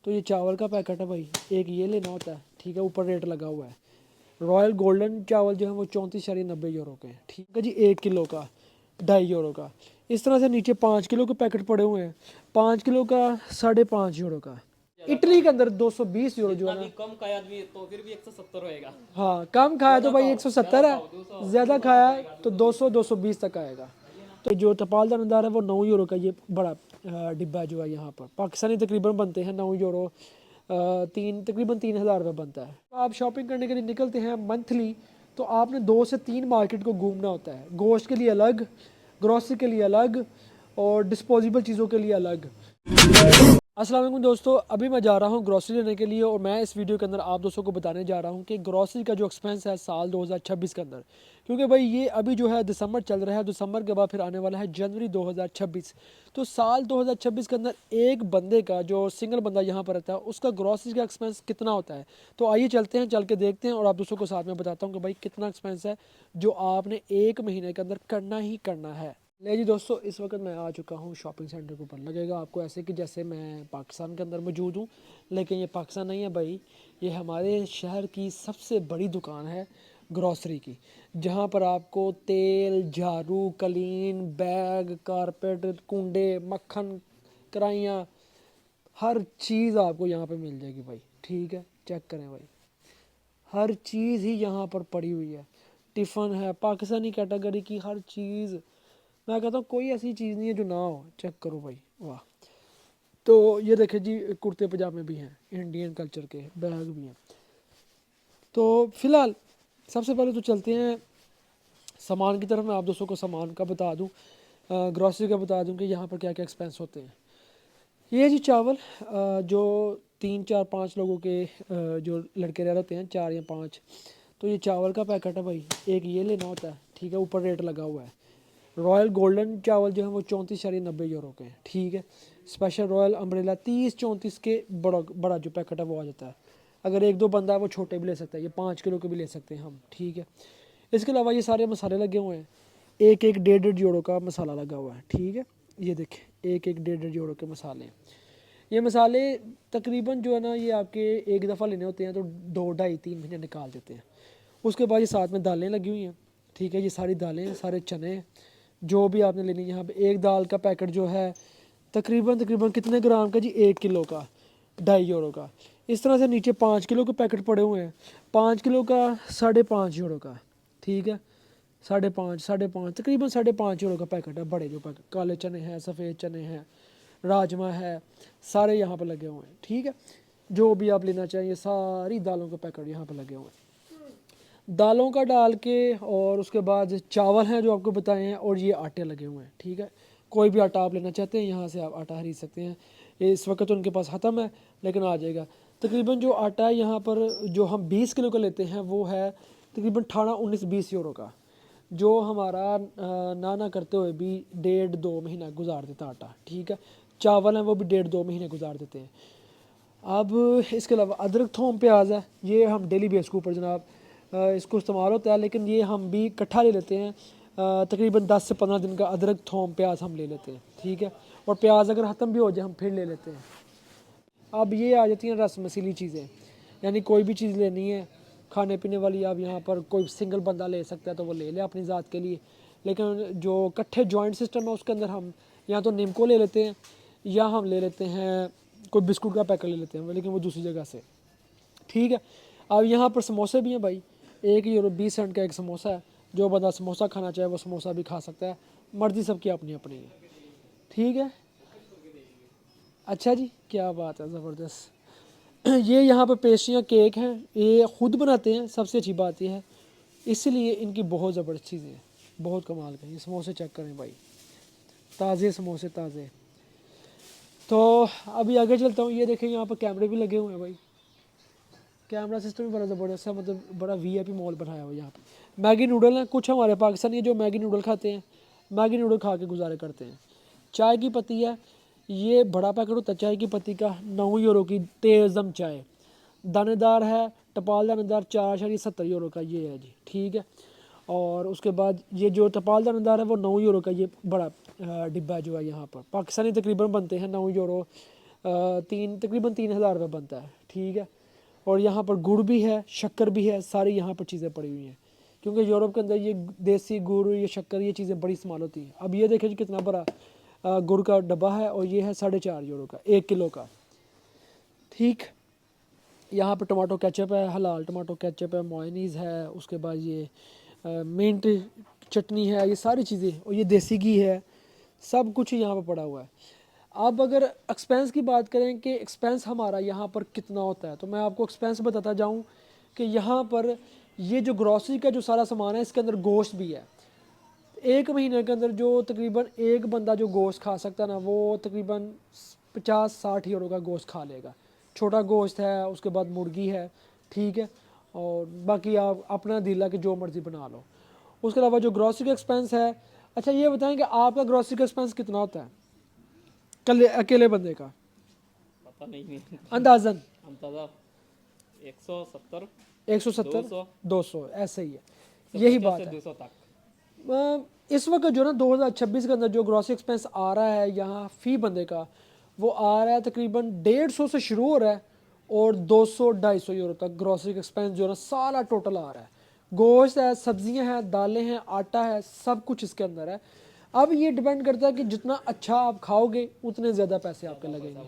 तो ये चावल का पैकेट है भाई, एक ये लेना होता है, ठीक है, ऊपर रेट लगा हुआ है। रॉयल गोल्डन चावल जो है वो 34.90 यूरो के हैं, ठीक है जी। 1 किलो का 2.5 यूरो का। इस तरह से नीचे 5 किलो के पैकेट पड़े हुए हैं, 5 किलो का 5.5 यूरो का। इटली के अंदर 220 यूरो जो है ना, कम खाया आदमी तो फिर भी 170 होएगा। हाँ कम खाया तो भाई 170 है, ज़्यादा खाया तो 200-220 तक आएगा। तो जो तपाल दानेदार है वो 9 यूरो का ये बड़ा डिब्बा जो है यहाँ पर पाकिस्तानी तकरीबन बनते हैं 9 यूरो, तकरीबन 3,000 रुपये बनता है। आप शॉपिंग करने के लिए निकलते हैं मंथली, तो आपने 2 से 3 मार्केट को घूमना होता है, गोश्त के लिए अलग, ग्रोसरी के लिए अलग और डिस्पोजेबल चीज़ों के लिए अलग। अस्सलाम वालेकुम दोस्तों, अभी मैं जा रहा हूँ ग्रोसरी लेने के लिए और मैं इस वीडियो के अंदर आप दोस्तों को बताने जा रहा हूँ कि ग्रोसरी का जो एक्सपेंस है साल 2026 के अंदर, क्योंकि भाई ये अभी जो है दिसंबर चल रहा है, दिसंबर के बाद फिर आने वाला है जनवरी 2026। तो साल 2026 के अंदर एक बंदे का, जो सिंगल बंदा यहाँ पर रहता है, उसका ग्रोसरी का एक्सपेंस कितना होता है। तो आइए चलते हैं, चल के देखते हैं और आप दोस्तों को साथ में बताता हूँ कि भाई कितना एक्सपेंस है जो आपने एक महीने के अंदर करना ही करना है। ले जी दोस्तों, इस वक्त मैं आ चुका हूँ शॉपिंग सेंटर के ऊपर। लगेगा आपको ऐसे कि जैसे मैं पाकिस्तान के अंदर मौजूद हूँ, लेकिन ये पाकिस्तान नहीं है भाई, ये हमारे शहर की सबसे बड़ी दुकान है ग्रॉसरी की, जहाँ पर आपको तेल, झाड़ू, कलीन, बैग, कारपेट, कुंडे, मक्खन, कराइयाँ, हर चीज़ आपको यहाँ पे मिल जाएगी भाई, ठीक है। चेक करें भाई, हर चीज़ ही यहाँ पर पड़ी हुई है। टिफ़न है, पाकिस्तानी कैटेगरी की हर चीज़। मैं कहता हूँ कोई ऐसी चीज़ नहीं है जो ना हो। चेक करो भाई, वाह। तो ये देखे जी, कुर्ते पजामे भी हैं, इंडियन कल्चर के बैग भी हैं। तो फ़िलहाल सबसे पहले तो चलते हैं सामान की तरफ। मैं आप दोस्तों को सामान का बता दूँ, ग्रॉसरी का बता दूँ कि यहाँ पर क्या क्या एक्सपेंस होते हैं। ये जी चावल, जो 3 4 5 लोगों के जो लड़के रह होते हैं, 4 या 5, तो ये चावल का पैकेट है भाई, एक ये लेना होता है, ठीक है, ऊपर रेट लगा हुआ है। रॉयल गोल्डन चावल जो है वो 34.90 यूरो के हैं, ठीक है। स्पेशल रॉयल अम्ब्रेला 30-34 के बड़ा बड़ा जो पैकेट है वो आ जाता है। अगर एक दो बंदा है वो छोटे भी ले सकता है, ये 5 किलो के भी ले सकते हैं हम, ठीक है। इसके अलावा ये सारे मसाले लगे हुए हैं, एक एक 1.5-1.5 यूरो का मसाला लगा हुआ है, ठीक है। ये देखें, एक एक 1.5-1.5 यूरो के मसाले हैं। ये मसाले तकरीबन जो है ना, ये आपके एक दफ़ा लेने होते हैं तो 2 2.5 3 महीने निकाल देते हैं। उसके बाद ये साथ में दालें लगी हुई हैं, ठीक है। ये सारी दालें हैं, सारे चने हैं, जो भी आपने लेनी है। यहाँ पे एक दाल का पैकेट जो है तकरीबन तकरीबन कितने ग्राम का जी, 1 किलो का 2.5 यूरो का। इस तरह से नीचे 5 किलो के पैकेट पड़े हुए हैं, 5 किलो का 5.5 यूरो का, ठीक है। 5.5 तकरीबन 5.5 यूरो का पैकेट है, बड़े जो पैकेट। काले चने हैं, सफ़ेद चने हैं, राजमा है, सारे यहाँ पर लगे हुए हैं, ठीक है। जो भी आप लेना चाहिए, सारी दालों के पैकेट यहाँ पर लगे हुए हैं। दालों का डाल के और उसके बाद चावल हैं जो आपको बताए हैं, और ये आटे लगे हुए हैं, ठीक है। कोई भी आटा आप लेना चाहते हैं यहाँ से आप आटा खरीद सकते हैं। ये इस वक्त तो उनके पास ख़त्म है, लेकिन आ जाएगा। तकरीबन जो आटा है यहाँ पर जो हम 20 किलो का लेते हैं वो है तकरीबन 18-19-20 यूरो का, जो हमारा ना करते हुए भी 1.5-2 महीना गुजार देता आटा, ठीक है। चावल हैं वो भी 1.5-2 महीने गुजार देते हैं। अब इसके अलावा अदरक, थोम, प्याज है, ये हम डेली बेस के ऊपर जनाब इसको इस्तेमाल होता है, लेकिन ये हम भी इकट्ठा ले लेते हैं। तकरीबन 10 से 15 दिन का अदरक, थोम, प्याज हम ले लेते हैं, ठीक है। और प्याज अगर ख़त्म भी हो जाए हम फिर ले लेते हैं। अब ये आ जाती हैं रस मसीली चीज़ें, यानी कोई भी चीज़ लेनी है खाने पीने वाली, आप यहाँ पर कोई सिंगल बंदा ले सकता है तो वो ले ले अपनी ज़ात के लिए, लेकिन जो इकट्ठे जॉइंट सिस्टम है उसके अंदर हम या तो निम्को ले लेते हैं या हम ले लेते हैं कोई बिस्कुट का पैकेट ले लेते हैं, लेकिन वो दूसरी जगह से, ठीक है। अब यहाँ पर समोसे भी हैं भाई, 1 यूरो 20 सेंट का एक समोसा है। जो बंदा समोसा खाना चाहे वो समोसा भी खा सकता है, मर्ज़ी सबकी अपनी अपनी है, ठीक है। अच्छा जी, क्या बात है, ज़बरदस्त। ये यहाँ पर पेस्ट्रियाँ, केक हैं, ये ख़ुद बनाते हैं, सबसे अच्छी बात यह है, इसलिए इनकी बहुत ज़बरदस्त चीज़ें हैं, बहुत कमाल के। ये समोसे चेक करें भाई, ताज़े समोसे, ताज़े। तो अभी आगे चलता हूँ, ये देखें यहाँ पर कैमरे भी लगे हुए हैं भाई, कैमरा सिस्टम भी बड़ा ज़बरदस्त है, मतलब बड़ा वीआईपी मॉल बनाया हुआ है यहाँ पे। मैगी नूडल हैं, कुछ हमारे पाकिस्तानी जो मैगी नूडल खाते हैं, मैगी नूडल खा के गुजारे करते हैं। चाय की पत्ती है, ये बड़ा पैकेट होता है चाय की पत्ती का, 9 यूरो की तेज़म चाय। दानेदार है, टपाल दानेदार, 4.70 यूरो का ये है जी, ठीक है। और उसके बाद ये जो टपाल दानेदार है वो 9 यूरो का ये बड़ा डिब्बा जो है यहाँ पर पाकिस्तानी तकरीबन बनते हैं 9 यूरो, تقریباً 3,000 روپے بنتا ہے، ٹھیک ہے. اور یہاں پر گڑ بھی ہے، شکر بھی ہے، ساری یہاں پر چیزیں پڑی ہوئی ہیں، کیونکہ یورپ کے اندر یہ دیسی گڑ، یہ شکر، یہ چیزیں بڑی استعمال ہوتی ہیں. اب یہ دیکھیں جی کتنا بڑا گڑ کا ڈبہ ہے، اور یہ ہے 4.5 یورو کا 1 کلو کا، ٹھیک. یہاں پہ ٹماٹو کیچپ ہے، حلال ٹماٹو کیچپ ہے، مائونیز ہے، اس کے بعد یہ منٹ چٹنی ہے، یہ ساری چیزیں، اور یہ دیسی گھی ہے، سب کچھ یہاں پہ پڑا ہوا ہے. اب اگر ایکسپینس کی بات کریں کہ ایکسپینس ہمارا یہاں پر کتنا ہوتا ہے، تو میں آپ کو ایکسپینس بتاتا جاؤں کہ یہاں پر یہ جو گروسری کا جو سارا سامان ہے، اس کے اندر گوشت بھی ہے. ایک مہینے کے اندر جو تقریباً ایک بندہ جو گوشت کھا سکتا ہے نا، وہ تقریباً 50-60 یورو کا گوشت کھا لے گا. چھوٹا گوشت ہے، اس کے بعد مرغی ہے، ٹھیک ہے، اور باقی آپ اپنا دل ہے کہ جو مرضی بنا لو. اس کے علاوہ جو گروسری کا ایکسپینس ہے، اچھا یہ بتائیں کہ آپ کا گروسری کا ایکسپینس کتنا ہوتا ہے اکیلے بندے کا پتہ نہیں ہے اندازاً؟ اندازہ 170 170 200 200 ایسے ہی ہے، یہی 150 بات سے ہے. 200 تک. اس وقت جو نا 2026 کے اندر جو گروسری ایکسپینس آ رہا ہے یہاں فی بندے کا، وہ آ رہا ہے تقریباً 150 سے شروع ہو رہا ہے، اور 200-250 یورو تک گروسری ایکسپینس جو ہے نا سارا ٹوٹل آ رہا ہے. گوشت ہے، سبزیاں ہیں، دالیں ہیں، آٹا ہے، سب کچھ اس کے اندر ہے. اب یہ ڈیپینڈ کرتا ہے کہ جتنا اچھا آپ کھاؤ گے اتنے زیادہ پیسے آپ کے لگیں گے.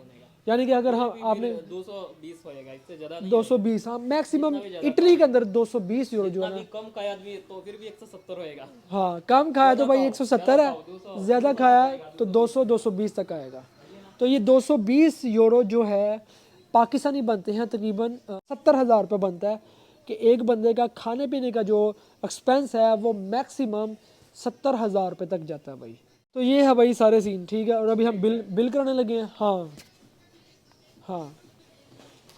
یعنی کہ اگر آپ نے 220 ہوئے گا، اس سے زیادہ نہیں. 220، ہاں میکسیمم اٹلی کے اندر 220 یورو جو ہے نا. ابھی کم کھایا آدمی تو پھر بھی 170 ہوئے گا. ہاں کم کھایا تو بھائی 170 ہے، زیادہ کھایا تو 200-220 تک آئے گا. تو یہ 220 یورو جو ہے پاکستانی بنتے ہیں تقریباً 70,000 روپے بنتا ہے، کہ ایک بندے کا کھانے پینے کا جو ایکسپینس ہے وہ میکسیمم 70,000 روپے تک جاتا ہے بھائی. تو یہ ہے بھائی سارے سین، ٹھیک ہے. اور ابھی ہم بل کرانے لگے ہیں. ہاں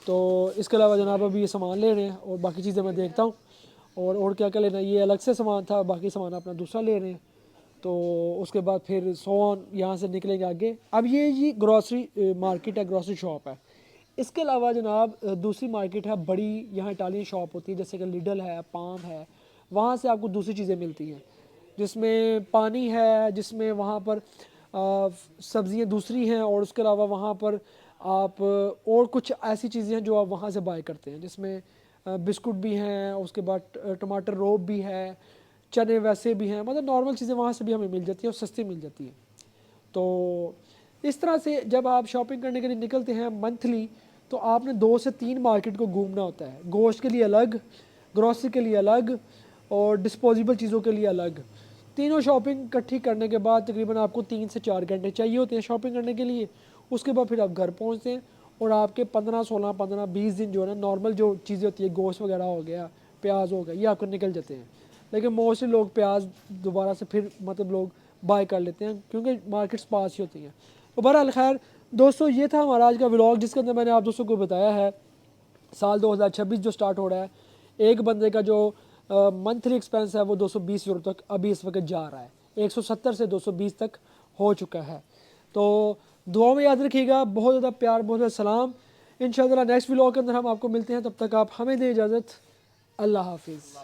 تو اس کے علاوہ جناب ابھی یہ سامان لے رہے ہیں، اور باقی چیزیں میں دیکھتا ہوں، اور کیا کیا لینا ہے. یہ الگ سے سامان تھا، باقی سامان اپنا دوسرا لے رہے ہیں. تو اس کے بعد پھر سون یہاں سے نکلیں گے آگے. اب یہ گروسری مارکیٹ ہے، گروسری شاپ ہے. اس کے علاوہ جناب دوسری مارکیٹ ہے بڑی، یہاں اٹالین شاپ ہوتی ہے، جیسے کہ لیڈل ہے، پام ہے. وہاں سے آپ کو دوسری چیزیں ملتی ہیں، جس میں پانی ہے، جس میں وہاں پر سبزیاں دوسری ہیں، اور اس کے علاوہ وہاں پر آپ اور کچھ ایسی چیزیں ہیں جو آپ وہاں سے بائی کرتے ہیں، جس میں بسکٹ بھی ہیں، اس کے بعد ٹماٹر روب بھی ہے، چنے ویسے بھی ہیں، مطلب نارمل چیزیں وہاں سے بھی ہمیں مل جاتی ہیں اور سستی مل جاتی ہیں. تو اس طرح سے جب آپ شاپنگ کرنے کے لیے نکلتے ہیں منتھلی، تو آپ نے 2 سے 3 مارکیٹ کو گھومنا ہوتا ہے. گوشت کے لیے الگ، گروسری کے لیے الگ، اور ڈسپوزیبل چیزوں کے لیے الگ. تینوں شاپنگ اکٹھی کرنے کے بعد تقریباً آپ کو 3 سے 4 گھنٹے چاہیے ہوتے ہیں شاپنگ کرنے کے لیے. اس کے بعد پھر آپ گھر پہنچتے ہیں، اور آپ کے 15-16-15-20 دن جو ہے نا نارمل جو چیزیں ہوتی ہے، گوشت وغیرہ ہو گیا، پیاز ہو گیا، یہ آپ کو نکل جاتے ہیں. لیکن موسٹلی لوگ پیاز دوبارہ سے پھر مطلب لوگ بائی کر لیتے ہیں، کیونکہ مارکیٹس پاس ہی ہوتی ہیں. تو بہرحال خیر دوستو، یہ تھا ہمارا آج کا ولاگ، جس کے اندر میں نے آپ دوستوں کو بتایا ہے سال 2026 جو سٹارٹ ہو رہا ہے، ایک بندے کا جو منتھلی ایکسپینس ہے وہ 220 یورو تک ابھی اس وقت جا رہا ہے. 170 سے 220 تک ہو چکا ہے. تو دعاؤں میں یاد رکھیے گا. بہت زیادہ پیار، بہت زیادہ سلام. انشاءاللہ نیکسٹ ولاگ کے اندر ہم آپ کو ملتے ہیں. تب تک آپ ہمیں دیں اجازت. اللہ حافظ.